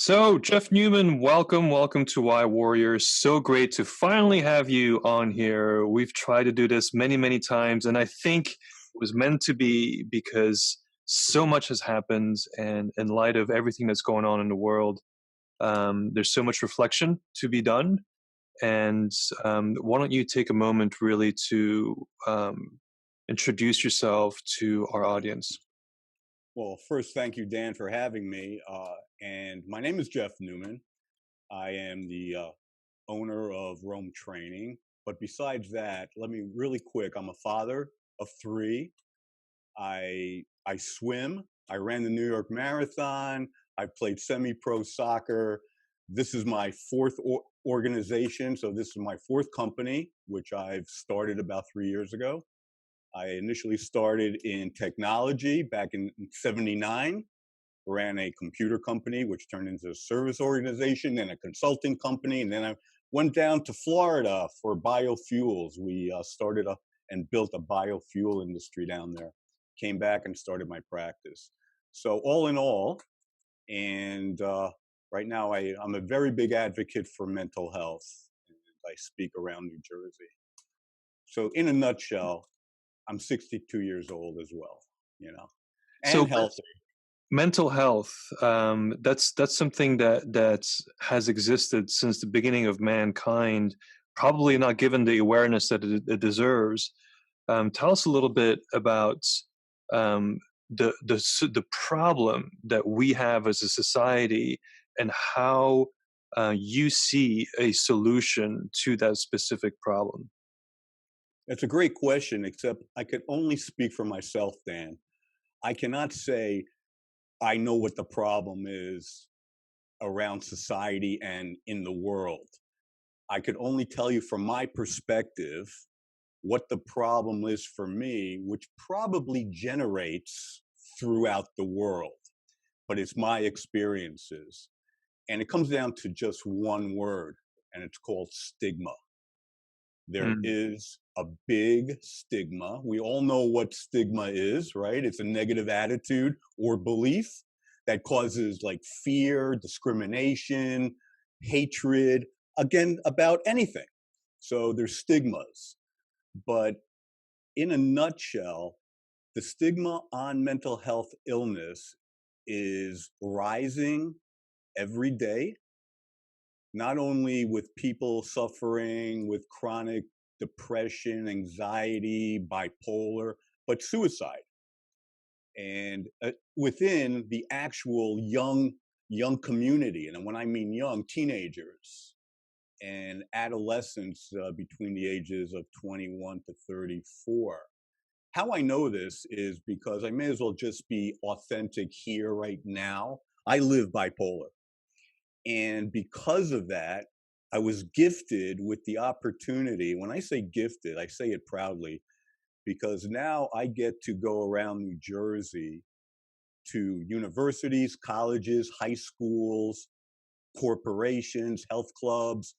So, Jeff Newman, welcome to Why Warriors. So great to finally have you on here. We've tried to do this many times, and I think it was meant to be because so much has happened, and in light of everything that's going on in the world, there's so much reflection to be done. And why don't you take a moment really to introduce yourself to our audience? Well, first, thank you, Dan, for having me. And my name is Jeff Newman. I am the owner of Rome Training. But besides that, let me really quick. I'm a father of three. I swim. I ran the New York Marathon. I played semi-pro soccer. This is my fourth organization. So this is my fourth company, which I've started about 3 years ago. I initially started in technology back in '79, ran a computer company, which turned into a service organization, then a consulting company. And then I went down to Florida for biofuels. We started up and built a biofuel industry down there. Came back and started my practice. So all in all, and right now I'm a very big advocate for mental health. And I speak around New Jersey. So in a nutshell, I'm 62 years old as well, you know, and So, healthy. mental health, that's something that has existed since the beginning of mankind, probably not given the awareness that it deserves. Tell us a little bit about um, the problem that we have as a society, and how you see a solution to that specific problem. That's a great question, except I could only speak for myself, Dan. I cannot say I know what the problem is around society and in the world. I could only tell you from my perspective what the problem is for me, which probably generates throughout the world, but it's my experiences. And it comes down to just one word, and it's called stigma. There Mm. is a big stigma. We all know what stigma is, right? It's a negative attitude or belief that causes like fear, discrimination, hatred, again, about anything. So there's stigmas. But in a nutshell, the stigma on mental health illness is rising every day, not only with people suffering with chronic depression, anxiety, bipolar, but suicide. And within the actual young community, and when I mean young, teenagers and adolescents between the ages of 21 to 34. How I know this is because I may as well just be authentic here right now. I live bipolar. And because of that, I was gifted with the opportunity. When I say gifted, I say it proudly because now I get to go around New Jersey to universities, colleges, high schools, corporations, health clubs,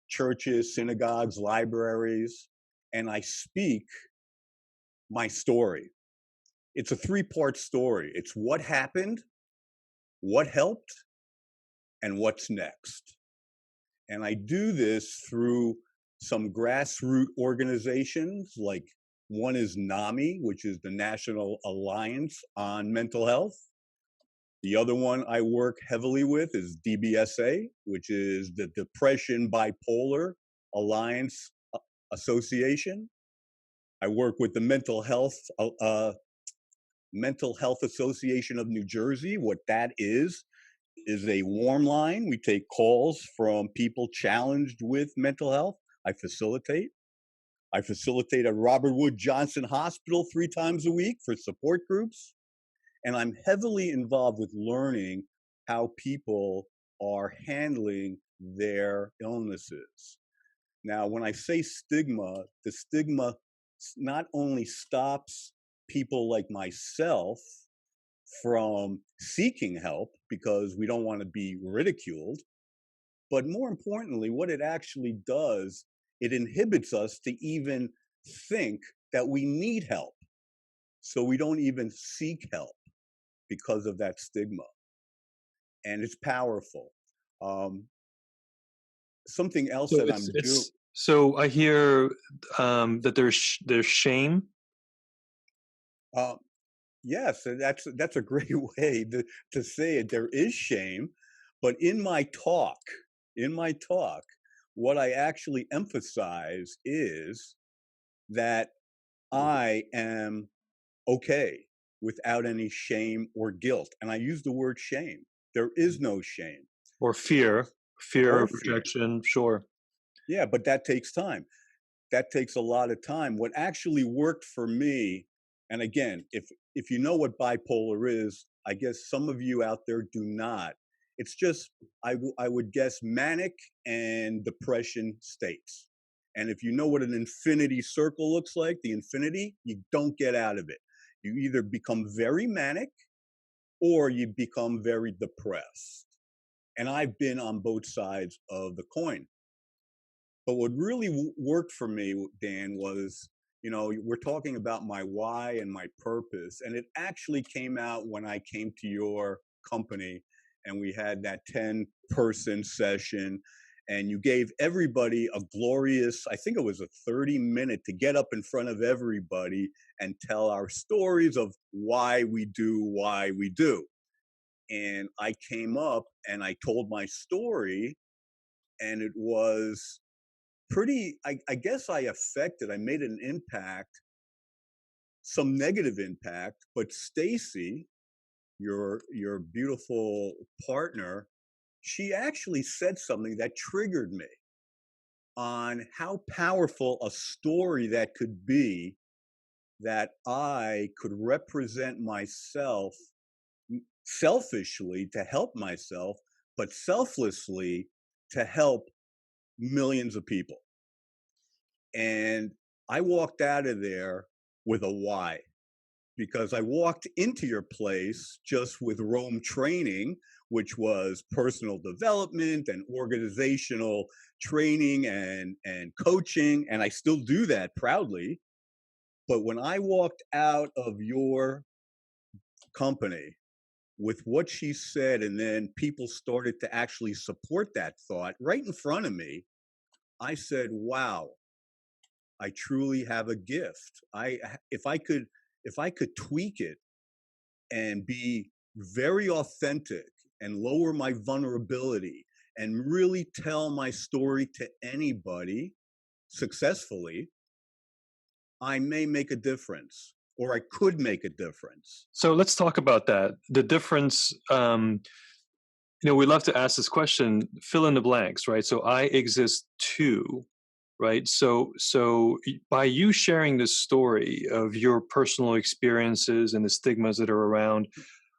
churches, synagogues, libraries, and I speak my story. It's a three-part story. It's what happened, what helped, and what's next. And I do this through some grassroots organizations, like one is NAMI, which is the National Alliance on Mental Health. The other one I work heavily with is DBSA, which is the Depression Bipolar Alliance Association. I work with the Mental Health Association of New Jersey. What that is a warm line. We take calls from people challenged with mental health. I facilitate. I facilitate at Robert Wood Johnson Hospital 3 times a week for support groups. And I'm heavily involved with learning how people are handling their illnesses. Now, when I say stigma, the stigma not only stops people like myself from seeking help because we don't want to be ridiculed. But more importantly, what it actually does, it inhibits us to even think that we need help. So we don't even seek help because of that stigma. and it's powerful. Um, Something else So that I'm doing. so I hear that there's shame. Uh, yes, and that's a great way to say it. There is shame, but in my talk, what I actually emphasize is that I am okay without any shame or guilt. And I use the word shame. There is no shame Or fear or of fear. rejection, sure. Yeah, but that takes time. That takes a lot of time. What actually worked for me, and again, if you know what bipolar is, I guess some of you out there do not. It's just I would guess manic and depression states. And if you know what an infinity circle looks like, the infinity, you don't get out of it. You either become very manic or you become very depressed. And I've been on both sides of the coin. But what really worked for me, Dan, was, we're talking about my why and my purpose. And it actually came out when I came to your company and we had that 10-person session. And you gave everybody a glorious, I think it was a 30-minute to get up in front of everybody and tell our stories of why we do, why we do. And I came up and I told my story, and it was pretty, I guess I made an impact, some negative impact, but Stacy, your beautiful partner, she actually said something that triggered me on how powerful a story that could be, that I could represent myself selfishly to help myself, but selflessly to help millions of people. And I walked out of there with a why, because I walked into your place just with Rome training, which was personal development and organizational training and coaching. And I still do that proudly. But when I walked out of your company with what she said, and then people started to actually support that thought right in front of me, I said, wow, I truly have a gift. If I could tweak it and be very authentic and lower my vulnerability and really tell my story to anybody successfully, I may make a difference, or I could make a difference. So let's talk about that. The difference. We love to ask this question. Fill in the blanks, right? So I exist too, right? So by you sharing this story of your personal experiences and the stigmas that are around,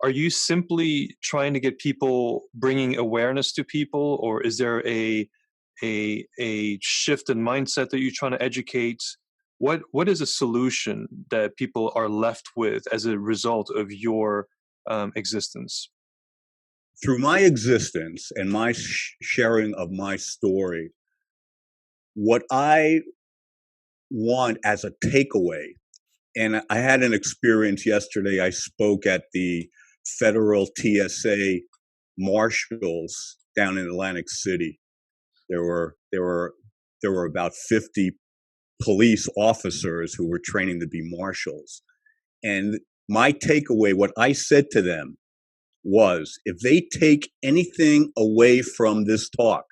are you simply trying to get people, bringing awareness to people, or is there a shift in mindset that you're trying to educate? What is a solution that people are left with as a result of your existence? Through my existence and my sharing of my story, what I want as a takeaway, and I had an experience yesterday. I spoke at the federal TSA marshals down in Atlantic City. There were about 50 police officers who were training to be marshals. And my takeaway, what I said to them was, if they take anything away from this talk,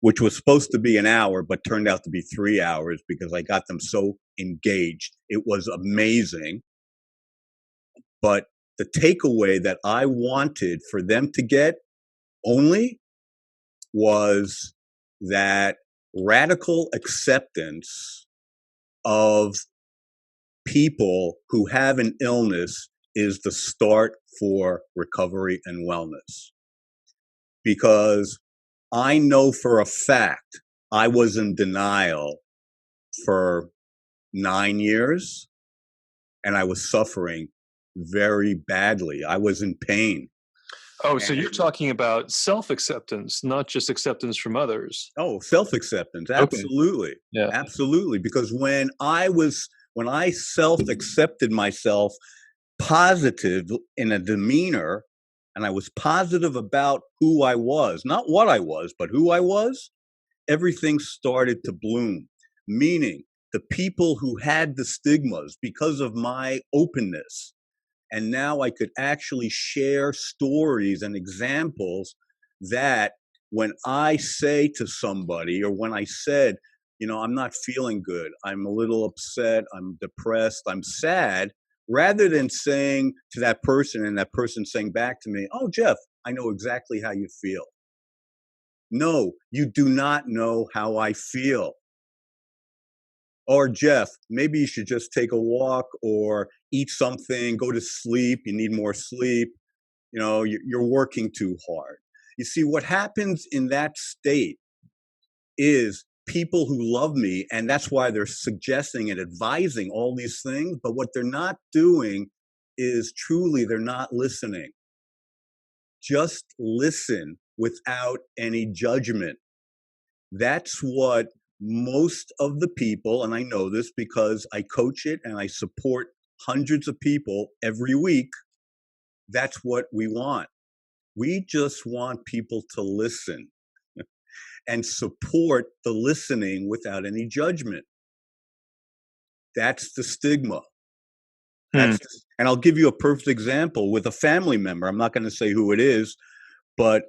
which was supposed to be an hour, but turned out to be 3 hours because I got them so engaged. It was amazing. But the takeaway that I wanted for them to get only was that radical acceptance of people who have an illness is the start for recovery and wellness. Because I know for a fact I was in denial for 9 years, and I was suffering very badly. I was in pain. Oh, so And you're talking about self-acceptance, not just acceptance from others. self-acceptance, Okay. absolutely. Yeah. Absolutely. Because when I self-accepted myself positive in a demeanor, and I was positive about who I was, not what I was, but who I was, everything started to bloom. Meaning, the people who had the stigmas because of my openness, and now I could actually share stories and examples that when I say to somebody, or when I said, I'm not feeling good, I'm a little upset, I'm depressed, I'm sad, rather than saying to that person and that person saying back to me, "Oh, Jeff, I know exactly how you feel." No, you do not know how I feel. Or, Jeff, maybe you should just take a walk or eat something, go to sleep. You need more sleep. You're working too hard. You see, what happens in that state is people who love me, and that's why they're suggesting and advising all these things. But what they're not doing is truly, they're not listening. Just listen without any judgment. That's what most of the people, and I know this because I coach it and I support hundreds of people every week, that's what we want. We just want people to listen and support the listening without any judgment. That's the stigma. And I'll give you a perfect example with a family member. I'm not going to say who it is, but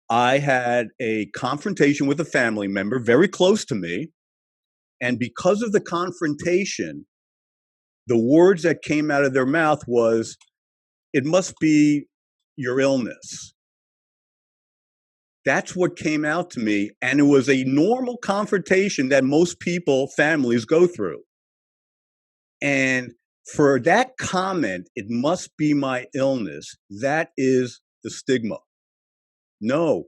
I had a confrontation with a family member very close to me. And because of the confrontation, the words that came out of their mouth was, "It must be your illness." That's what came out to me. And it was a normal confrontation that most families go through. And for that comment, "It must be my illness," that is the stigma. No,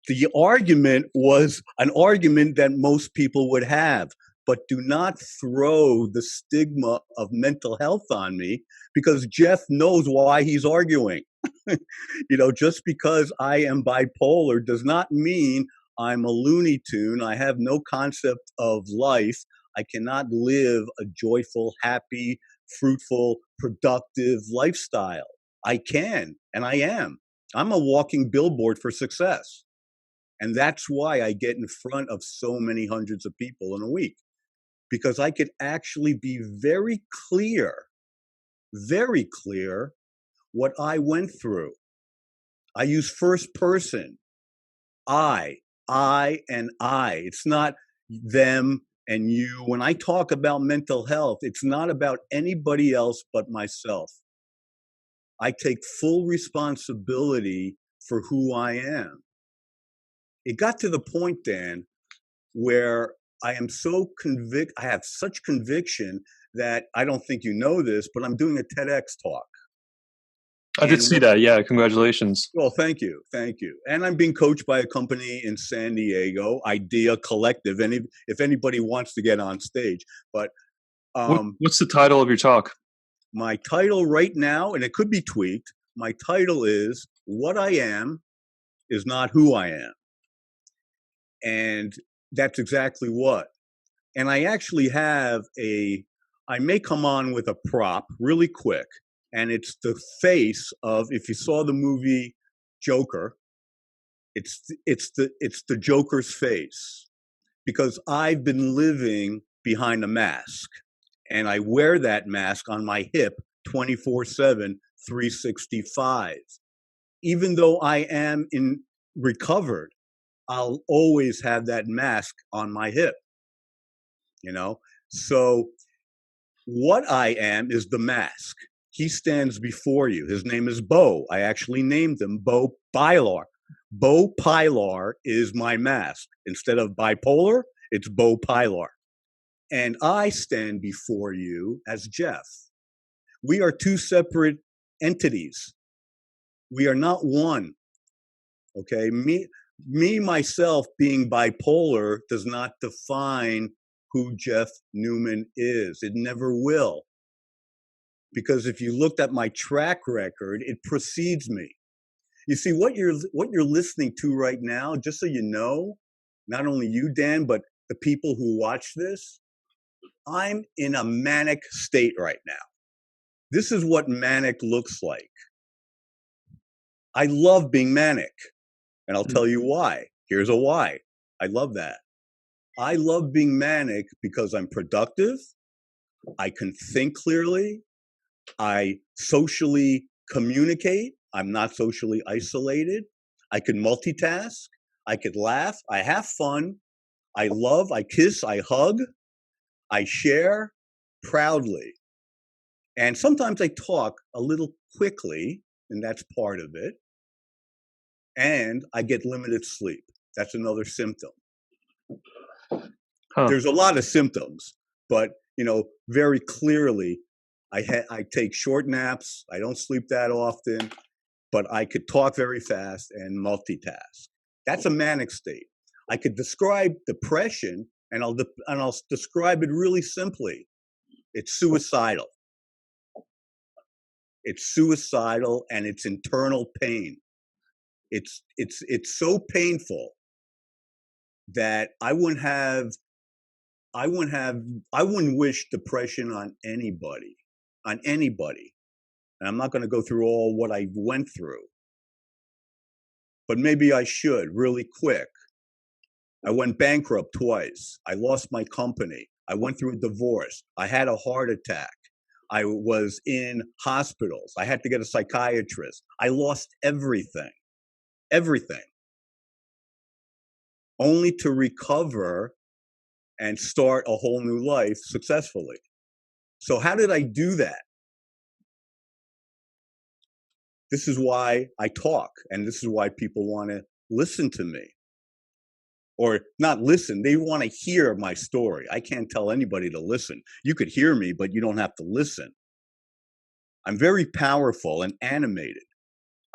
the argument was an argument that most people would have, but do not throw the stigma of mental health on me, because Jeff knows why he's arguing. Just because I am bipolar does not mean I'm a Looney Tune. I have no concept of life. I cannot live a joyful, happy, fruitful, productive lifestyle. I can, and I am. I'm a walking billboard for success. And that's why I get in front of so many hundreds of people in a week, because I could actually be very clear what I went through. I use first person. I, and I. It's not them and you. When I talk about mental health, it's not about anybody else but myself. I take full responsibility for who I am. It got to the point, Dan, where I am so I have such conviction that I don't think you know this, but I'm doing a TEDx talk. I did see that. Yeah, congratulations. Well, thank you. And I'm being coached by a company in San Diego, Idea Collective. And if anybody wants to get on stage, but what's the title of your talk? My title right now, and it could be tweaked, my title is "What I Am Is Not Who I Am." And that's exactly what. And I actually have I may come on with a prop really quick. And it's the face of, if you saw the movie Joker, it's the Joker's face, because I've been living behind a mask, and I wear that mask on my hip 24/7, 365. Even though I am recovered, I'll always have that mask on my hip. So what I am is the mask. He stands before you. His name is Bo. I actually named him Bo Pilar. Bo Pilar is my mask. Instead of bipolar, it's Bo Pilar. And I stand before you as Jeff. We are two separate entities. We are not one. Okay? Me, myself, being bipolar does not define who Jeff Newman is. It never will. Because if you looked at my track record, it precedes me. You see, what you're listening to right now, just so you know, not only you, Dan, but the people who watch this, I'm in a manic state right now. This is what manic looks like. I love being manic, and I'll tell you why. Here's a why. I love that. I love being manic because I'm productive. I can think clearly. I socially communicate. I'm not socially isolated. I can multitask. I could laugh. I have fun. I love. I kiss. I hug. I share proudly. And sometimes I talk a little quickly, and that's part of it. And I get limited sleep. That's another symptom. Huh. There's a lot of symptoms, but very clearly, I take short naps. I don't sleep that often, but I could talk very fast and multitask. That's a manic state. I could describe depression, and I'll describe it really simply. It's suicidal. It's suicidal, and it's internal pain. It's so painful that I wouldn't wish depression on anybody. And I'm not going to go through all what I went through, but maybe I should really quick. I went bankrupt twice. I lost my company. I went through a divorce. I had a heart attack. I was in hospitals. I had to get a psychiatrist. I lost everything, only to recover and start a whole new life successfully. So how did I do that? This is why I talk, and this is why people want to listen to me. Or not listen, they want to hear my story. I can't tell anybody to listen. You could hear me, but you don't have to listen. I'm very powerful and animated.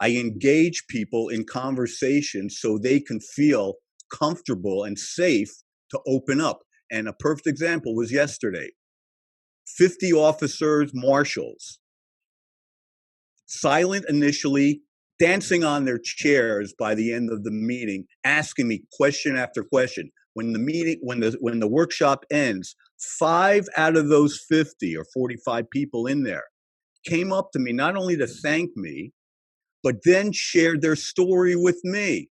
I engage people in conversation so they can feel comfortable and safe to open up. And a perfect example was yesterday. 50 officers, marshals, silent initially, dancing on their chairs by the end of the meeting, asking me question after question. When the workshop ends, 5 out of those 50 or 45 people in there came up to me not only to thank me, but then shared their story with me.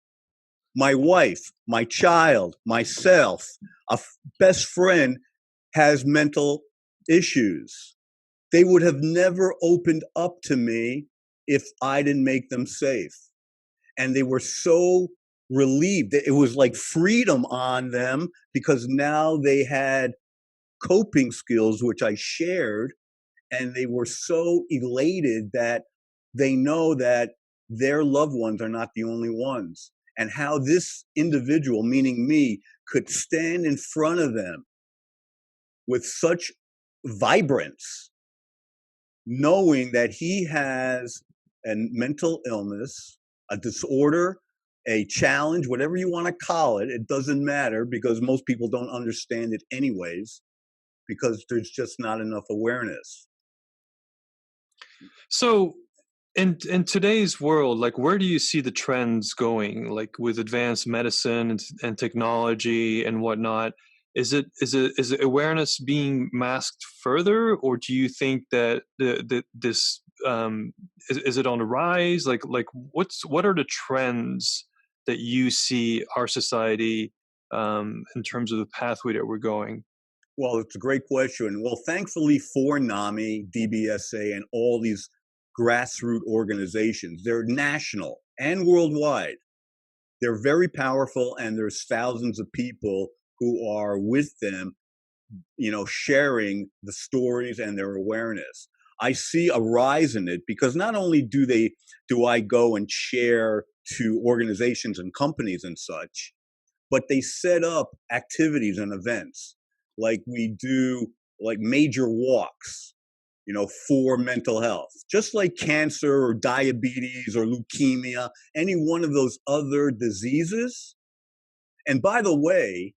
My wife, my child, myself, a best friend has mental issues. They would have never opened up to me if I didn't make them safe. And they were so relieved. It was like freedom on them because now they had coping skills, which I shared. And they were so elated that they know that their loved ones are not the only ones. And how this individual, meaning me, could stand in front of them with such vibrance, knowing that he has a mental illness, a disorder, a challenge, whatever you want to call it. It doesn't matter because most people don't understand it anyways, because there's just not enough awareness. So in today's world, like, where do you see the trends going, like with advanced medicine and technology and whatnot? Is it awareness being masked further, or do you think that this is it on the rise? Like what are the trends that you see our society in terms of the pathway that we're going? Well, it's a great question. Well, thankfully for NAMI, DBSA, and all these grassroots organizations, they're national and worldwide. They're very powerful, and there's thousands of people who are with them, sharing the stories and their awareness. I see a rise in it because not only do I go and share to organizations and companies and such, but they set up activities and events like we do, like major walks, for mental health, just like cancer or diabetes or leukemia, any one of those other diseases. And by the way,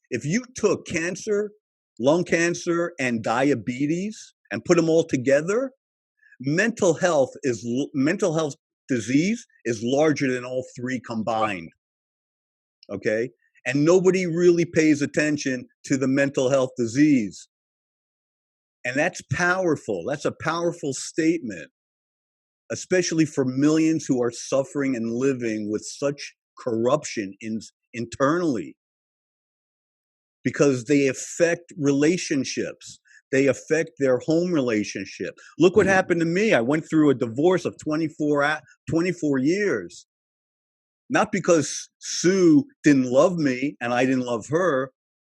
if you took cancer, lung cancer, and diabetes and put them all together, mental health disease is larger than all three combined. Okay? And nobody really pays attention to the mental health disease. And that's powerful. That's a powerful statement. especially for millions who are suffering and living with such corruption internally, because they affect relationships. They affect their home relationship. Look what happened to me. I went through a divorce of 24 years. Not because Sue didn't love me and I didn't love her.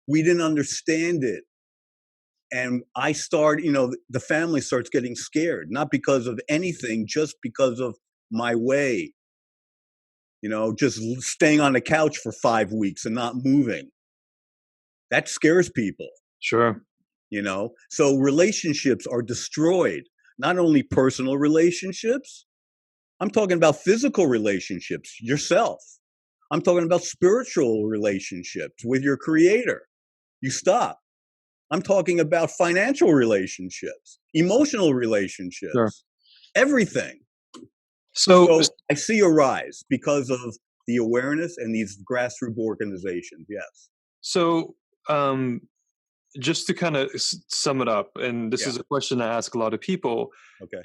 We didn't understand it. And I the family starts getting scared, not because of anything, just because of my way. Just staying on the couch for 5 weeks and not moving. That scares people. Sure. So relationships are destroyed, not only personal relationships. I'm talking about physical relationships, yourself. I'm talking about spiritual relationships with your creator. You stop. I'm talking about financial relationships, emotional relationships, Sure. everything. So I see a rise because of the awareness and these grassroots organizations. Yes. So just to kind of sum it up, and this is a question I ask a lot of people,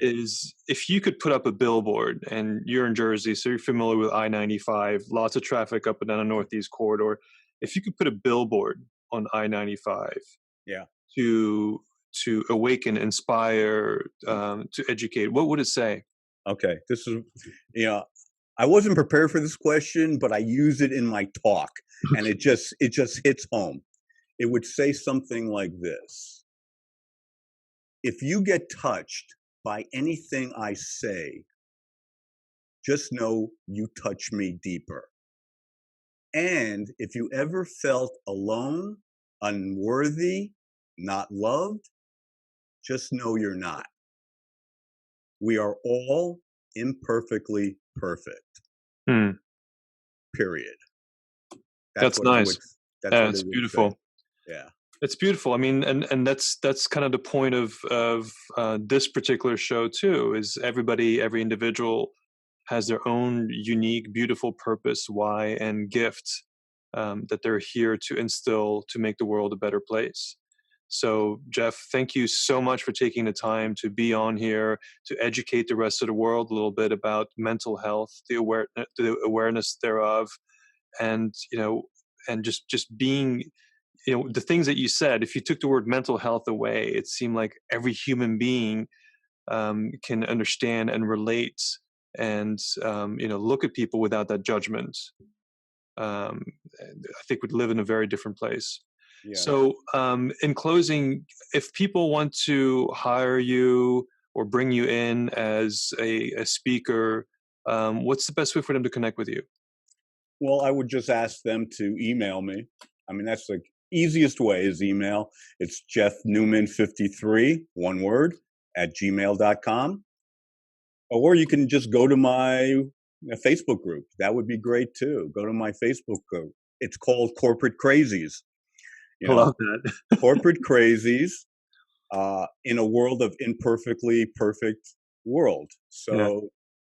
is if you could put up a billboard, and you're in Jersey, so you're familiar with I-95, lots of traffic up and down the Northeast corridor. If you could put a billboard on I-95 to awaken, inspire, to educate, what would it say? Okay, this is, I wasn't prepared for this question, but I use it in my talk, and it just hits home. It would say something like this: if you get touched by anything I say, just know you touch me deeper. And if you ever felt alone, unworthy, not loved, just know you're not. We are all imperfectly perfect. Period. That's nice. That's beautiful. Say. Yeah. It's beautiful. I mean, and that's kind of the point of this particular show too, is every individual has their own unique, beautiful purpose, why, and gift that they're here to instill to make the world a better place. So, Jeff, thank you so much for taking the time to be on here to educate the rest of the world a little bit about mental health, the awareness thereof, and and just being, the things that you said. If you took the word mental health away, it seemed like every human being can understand and relate, and look at people without that judgment. I think we'd live in a very different place. Yeah. So in closing, if people want to hire you or bring you in as a speaker, what's the best way for them to connect with you? Well, I would just ask them to email me. I mean, that's the easiest way is email. It's jeffnewman53, one word, @gmail.com. Or you can just go to my Facebook group. That would be great too. Go to my Facebook group. It's called Corporate Crazies. I love that. Corporate Crazies in a world of imperfectly perfect world. So,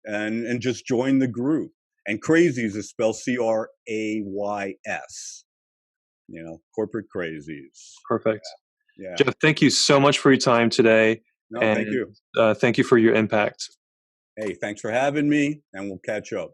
and just join the group. And Crazies is spelled Crays. Corporate Crazies. Perfect. Yeah. Jeff, thank you so much for your time today. No, thank you. Thank you for your impact. Hey, thanks for having me, and we'll catch up.